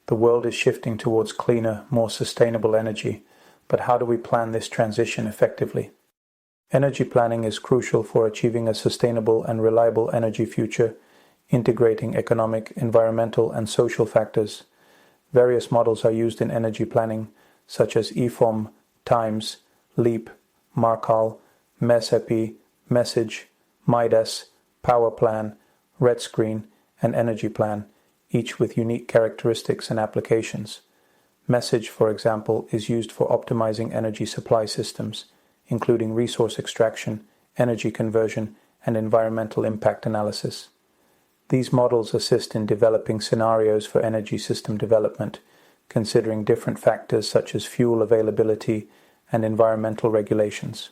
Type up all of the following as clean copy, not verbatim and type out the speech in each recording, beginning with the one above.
The world is shifting towards cleaner, more sustainable energy, but how do we plan this transition effectively? Energy planning is crucial for achieving a sustainable and reliable energy future, integrating economic, environmental, and social factors. Various models are used in energy planning, such as EFOM, TIMES, LEAP, Markal, MES-EPI, MESSAGE, MIDAS, Power Plan, Red Screen, and Energy Plan, each with unique characteristics and applications. MESSAGE, for example, is used for optimizing energy supply systems, including resource extraction, energy conversion, and environmental impact analysis. These models assist in developing scenarios for energy system development, considering different factors such as fuel availability and environmental regulations.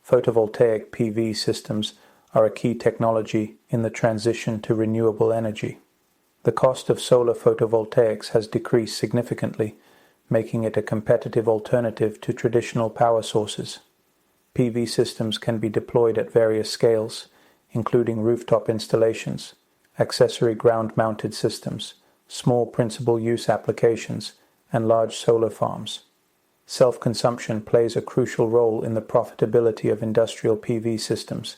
Photovoltaic PV systems are a key technology in the transition to renewable energy. The cost of solar photovoltaics has decreased significantly, making it a competitive alternative to traditional power sources. PV systems can be deployed at various scales, including rooftop installations, accessory ground-mounted systems, small principal use applications, and large solar farms. Self-consumption plays a crucial role in the profitability of industrial PV systems,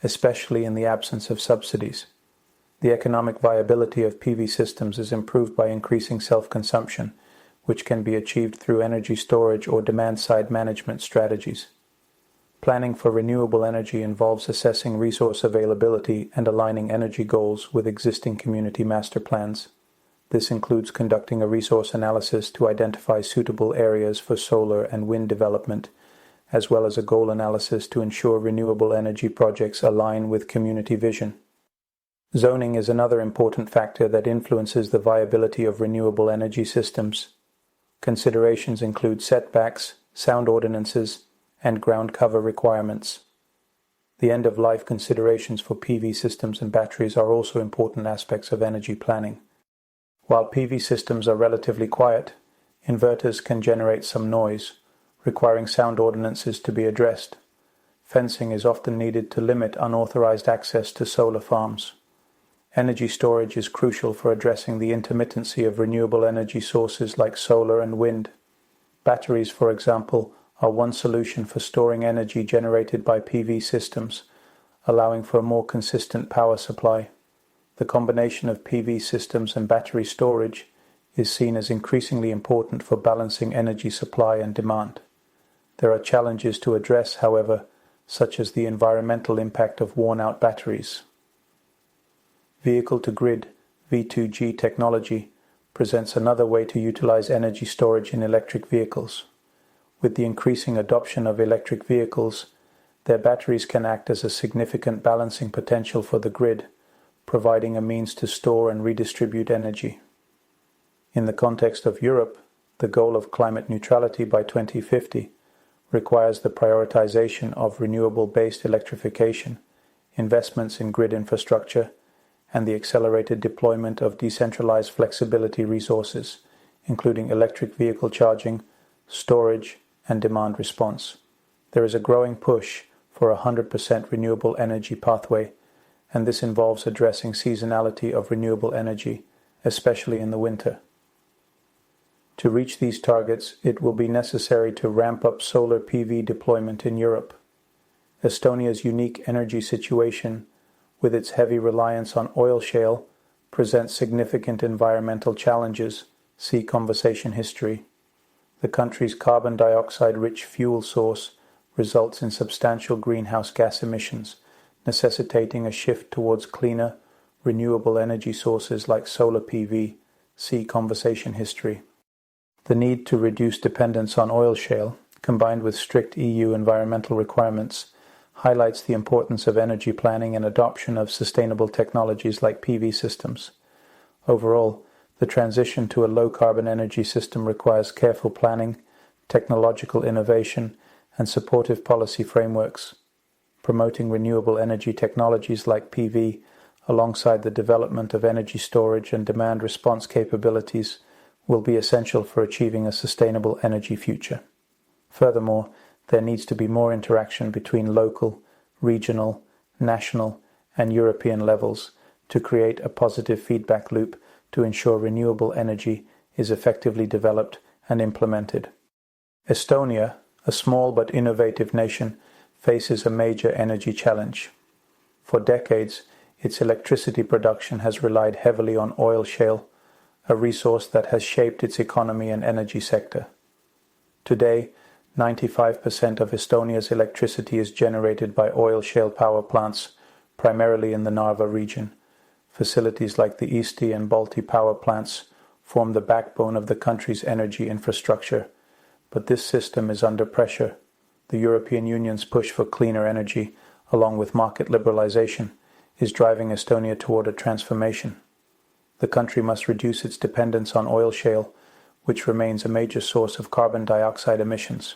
especially in the absence of subsidies. The economic viability of PV systems is improved by increasing self-consumption, which can be achieved through energy storage or demand-side management strategies. Planning for renewable energy involves assessing resource availability and aligning energy goals with existing community master plans. This includes conducting a resource analysis to identify suitable areas for solar and wind development, as well as a goal analysis to ensure renewable energy projects align with community vision. Zoning is another important factor that influences the viability of renewable energy systems. Considerations include setbacks, sound ordinances, and ground cover requirements. The end-of-life considerations for PV systems and batteries are also important aspects of energy planning. While PV systems are relatively quiet, inverters can generate some noise, requiring sound ordinances to be addressed. Fencing is often needed to limit unauthorized access to solar farms. Energy storage is crucial for addressing the intermittency of renewable energy sources like solar and wind. Batteries, for example, are one solution for storing energy generated by PV systems, allowing for a more consistent power supply. The combination of PV systems and battery storage is seen as increasingly important for balancing energy supply and demand. There are challenges to address, however, such as the environmental impact of worn-out batteries. Vehicle-to-grid (V2G) technology presents another way to utilize energy storage in electric vehicles. With the increasing adoption of electric vehicles, their batteries can act as a significant balancing potential for the grid, providing a means to store and redistribute energy. In the context of Europe, the goal of climate neutrality by 2050 requires the prioritization of renewable-based electrification, investments in grid infrastructure, and the accelerated deployment of decentralized flexibility resources, including electric vehicle charging, storage, and demand response. There is a growing push for a 100% renewable energy pathway, and this involves addressing seasonality of renewable energy, especially in the winter. To reach these targets, it will be necessary to ramp up solar PV deployment in Europe. Estonia's unique energy situation, with its heavy reliance on oil shale, presents significant environmental challenges. See conversation history. The country's carbon dioxide-rich fuel source results in substantial greenhouse gas emissions, necessitating a shift towards cleaner, renewable energy sources like solar PV. See conversation history. The need to reduce dependence on oil shale, combined with strict EU environmental requirements, highlights the importance of energy planning and adoption of sustainable technologies like PV systems. Overall, the transition to a low-carbon energy system requires careful planning, technological innovation, and supportive policy frameworks. Promoting renewable energy technologies like PV, alongside the development of energy storage and demand response capabilities, will be essential for achieving a sustainable energy future. Furthermore, there needs to be more interaction between local, regional, national, and European levels to create a positive feedback loop to ensure renewable energy is effectively developed and implemented. Estonia, a small but innovative nation, faces a major energy challenge. For decades, its electricity production has relied heavily on oil shale, a resource that has shaped its economy and energy sector. Today, 95% of Estonia's electricity is generated by oil shale power plants, primarily in the Narva region. Facilities like the Eesti and Balti power plants form the backbone of the country's energy infrastructure, but this system is under pressure. The European Union's push for cleaner energy, along with market liberalization, is driving Estonia toward a transformation. The country must reduce its dependence on oil shale, which remains a major source of carbon dioxide emissions.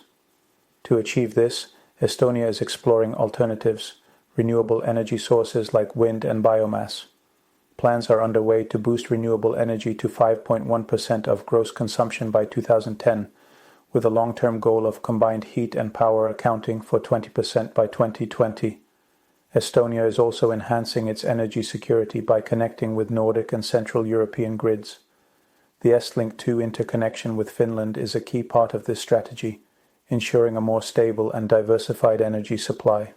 To achieve this, Estonia is exploring alternatives, renewable energy sources like wind and biomass. Plans are underway to boost renewable energy to 5.1% of gross consumption by 2010, with a long-term goal of combined heat and power accounting for 20% by 2020. Estonia is also enhancing its energy security by connecting with Nordic and Central European grids. The Estlink 2 interconnection with Finland is a key part of this strategy, ensuring a more stable and diversified energy supply.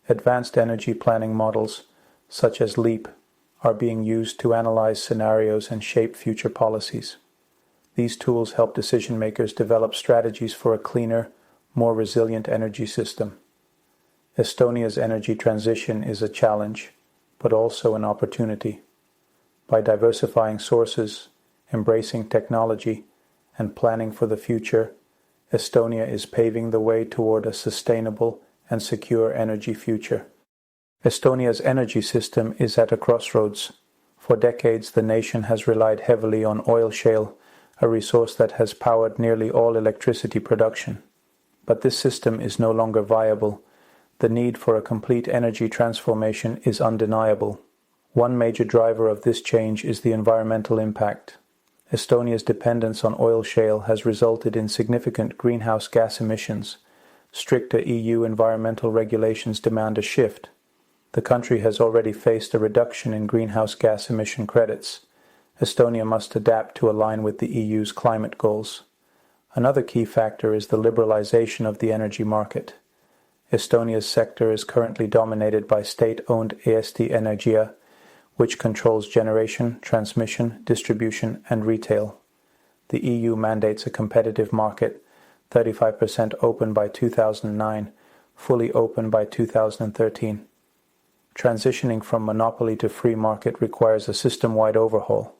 Advanced energy planning models, such as LEAP, are being used to analyze scenarios and shape future policies. These tools help decision-makers develop strategies for a cleaner, more resilient energy system. Estonia's energy transition is a challenge, but also an opportunity. By diversifying sources, embracing technology, and planning for the future, Estonia is paving the way toward a sustainable and secure energy future. Estonia's energy system is at a crossroads. For decades, the nation has relied heavily on oil shale, a resource that has powered nearly all electricity production. But this system is no longer viable. The need for a complete energy transformation is undeniable. One major driver of this change is the environmental impact. Estonia's dependence on oil shale has resulted in significant greenhouse gas emissions. Stricter EU environmental regulations demand a shift. The country has already faced a reduction in greenhouse gas emission credits. Estonia must adapt to align with the EU's climate goals. Another key factor is the liberalization of the energy market. Estonia's sector is currently dominated by state-owned Eesti Energia, which controls generation, transmission, distribution, and retail. The EU mandates a competitive market, 35% open by 2009, fully open by 2013. Transitioning from monopoly to free market requires a system-wide overhaul.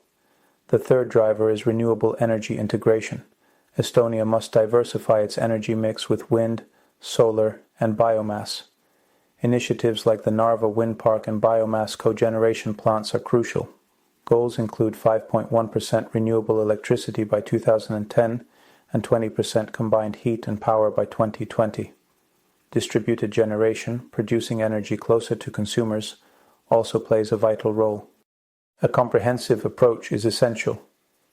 The third driver is renewable energy integration. Estonia must diversify its energy mix with wind, solar, and biomass. Initiatives like the Narva wind park and biomass cogeneration plants are crucial. Goals include 5.1% renewable electricity by 2010 and 20% combined heat and power by 2020. Distributed generation, producing energy closer to consumers, also plays a vital role. A comprehensive approach is essential.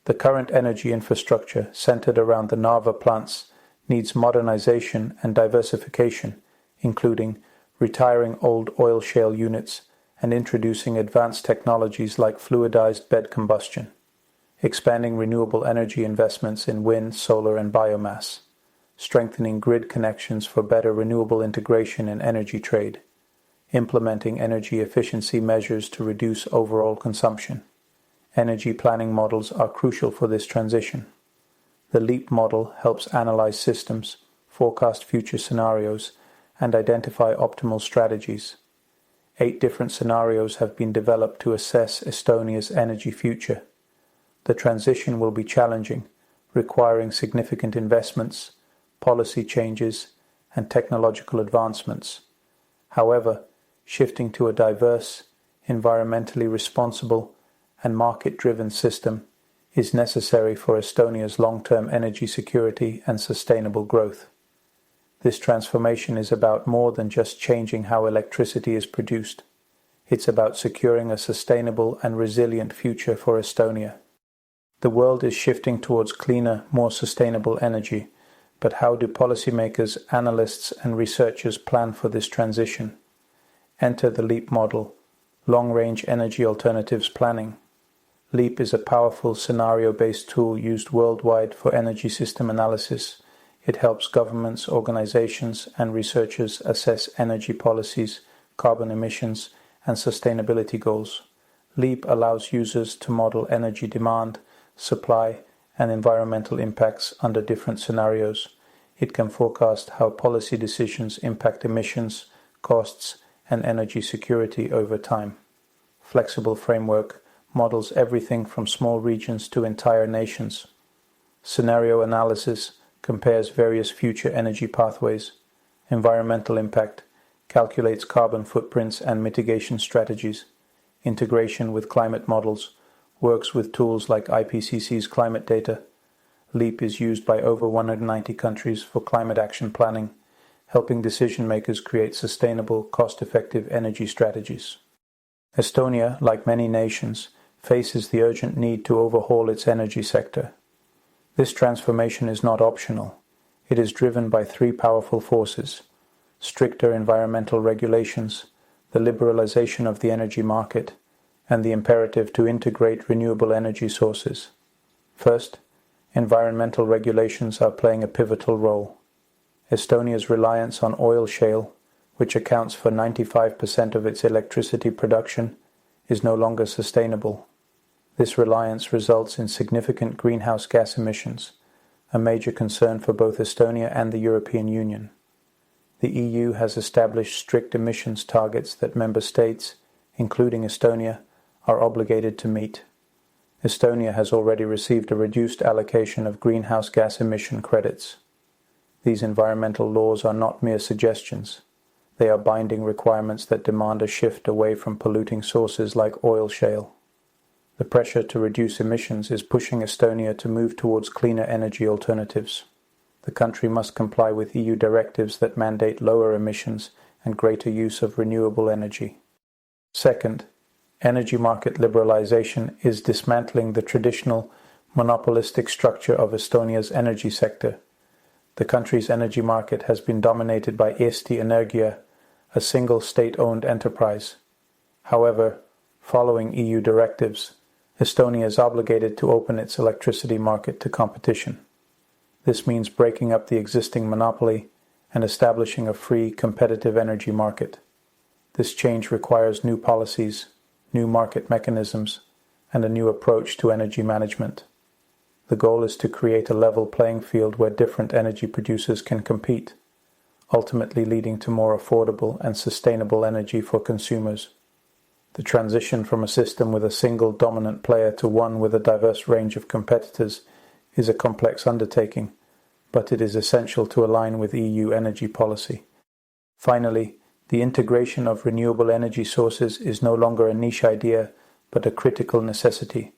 The current energy infrastructure, centered around the Narva plants, needs modernization and diversification, including retiring old oil shale units and introducing advanced technologies like fluidized bed combustion, expanding renewable energy investments in wind, solar, and biomass, strengthening grid connections for better renewable integration and energy trade, implementing energy efficiency measures to reduce overall consumption. Energy planning models are crucial for this transition. The LEAP model helps analyze systems, forecast future scenarios, and identify optimal strategies. 8 different scenarios have been developed to assess Estonia's energy future. The transition will be challenging, requiring significant investments, policy changes, and technological advancements. However, shifting to a diverse, environmentally responsible, and market-driven system is necessary for Estonia's long-term energy security and sustainable growth. This transformation is about more than just changing how electricity is produced. It's about securing a sustainable and resilient future for Estonia. The world is shifting towards cleaner, more sustainable energy, but how do policymakers, analysts, and researchers plan for this transition? Enter the LEAP model, Long-Range Energy Alternatives Planning. LEAP is a powerful scenario-based tool used worldwide for energy system analysis. It helps governments, organizations, and researchers assess energy policies, carbon emissions, and sustainability goals. LEAP allows users to model energy demand, supply, and environmental impacts under different scenarios. It can forecast how policy decisions impact emissions, costs, and energy security over time. Flexible framework models everything from small regions to entire nations. Scenario analysis compares various future energy pathways. Environmental impact calculates carbon footprints and mitigation strategies. Integration with climate models works with tools like IPCC's climate data. LEAP is used by over 190 countries for climate action planning, helping decision makers create sustainable, cost-effective energy strategies. Estonia, like many nations, faces the urgent need to overhaul its energy sector. This transformation is not optional. It is driven by three powerful forces: stricter environmental regulations, the liberalization of the energy market, and the imperative to integrate renewable energy sources. First, environmental regulations are playing a pivotal role. Estonia's reliance on oil shale, which accounts for 95% of its electricity production, is no longer sustainable. This reliance results in significant greenhouse gas emissions, a major concern for both Estonia and the European Union. The EU has established strict emissions targets that member states, including Estonia, are obligated to meet. Estonia has already received a reduced allocation of greenhouse gas emission credits. These environmental laws are not mere suggestions. They are binding requirements that demand a shift away from polluting sources like oil shale. The pressure to reduce emissions is pushing Estonia to move towards cleaner energy alternatives. The country must comply with EU directives that mandate lower emissions and greater use of renewable energy. Second, energy market liberalization is dismantling the traditional monopolistic structure of Estonia's energy sector. The country's energy market has been dominated by Eesti Energia, a single state-owned enterprise. However, following EU directives, Estonia is obligated to open its electricity market to competition. This means breaking up the existing monopoly and establishing a free, competitive energy market. This change requires new policies, new market mechanisms, and a new approach to energy management. The goal is to create a level playing field where different energy producers can compete, ultimately leading to more affordable and sustainable energy for consumers. The transition from a system with a single dominant player to one with a diverse range of competitors is a complex undertaking, but it is essential to align with EU energy policy. Finally, the integration of renewable energy sources is no longer a niche idea, but a critical necessity.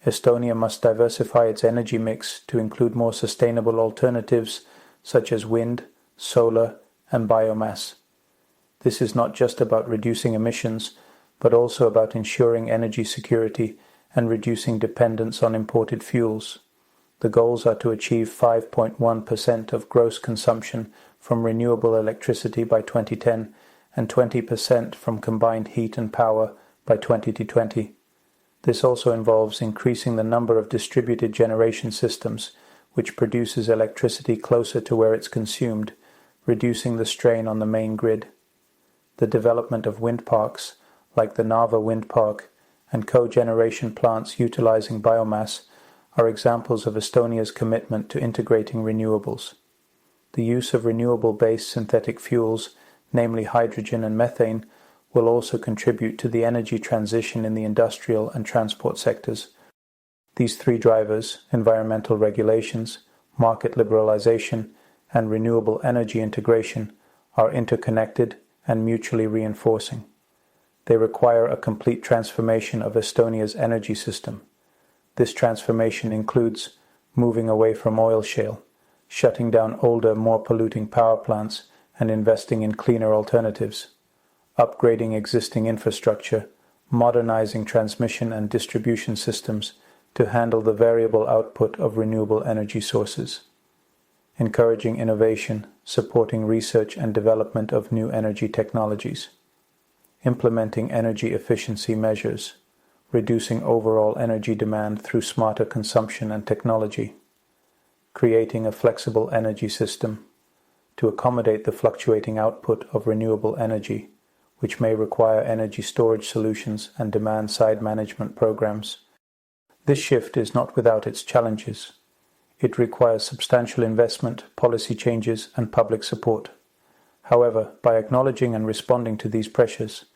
Estonia must diversify its energy mix to include more sustainable alternatives such as wind, solar, and biomass. This is not just about reducing emissions, but also about ensuring energy security and reducing dependence on imported fuels. The goals are to achieve 5.1% of gross consumption from renewable electricity by 2010 and 20% from combined heat and power by 2020. This also involves increasing the number of distributed generation systems, which produces electricity closer to where it's consumed, reducing the strain on the main grid. The development of wind parks, like the Narva Wind Park, and cogeneration plants utilizing biomass are examples of Estonia's commitment to integrating renewables. The use of renewable-based synthetic fuels, namely hydrogen and methane, will also contribute to the energy transition in the industrial and transport sectors. These three drivers, environmental regulations, market liberalization, and renewable energy integration, are interconnected and mutually reinforcing. They require a complete transformation of Estonia's energy system. This transformation includes moving away from oil shale, shutting down older, more polluting power plants, and investing in cleaner alternatives, upgrading existing infrastructure, modernizing transmission and distribution systems to handle the variable output of renewable energy sources, encouraging innovation, supporting research and development of new energy technologies, implementing energy efficiency measures, reducing overall energy demand through smarter consumption and technology, creating a flexible energy system to accommodate the fluctuating output of renewable energy, which may require energy storage solutions and demand-side management programs. This shift is not without its challenges. It requires substantial investment, policy changes, and public support. However, by acknowledging and responding to these pressures,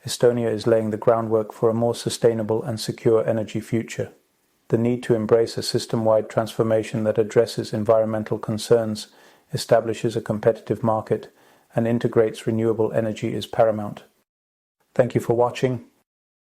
Estonia is laying the groundwork for a more sustainable and secure energy future. The need to embrace a system-wide transformation that addresses environmental concerns, establishes a competitive market, and integrates renewable energy is paramount. Thank you for watching.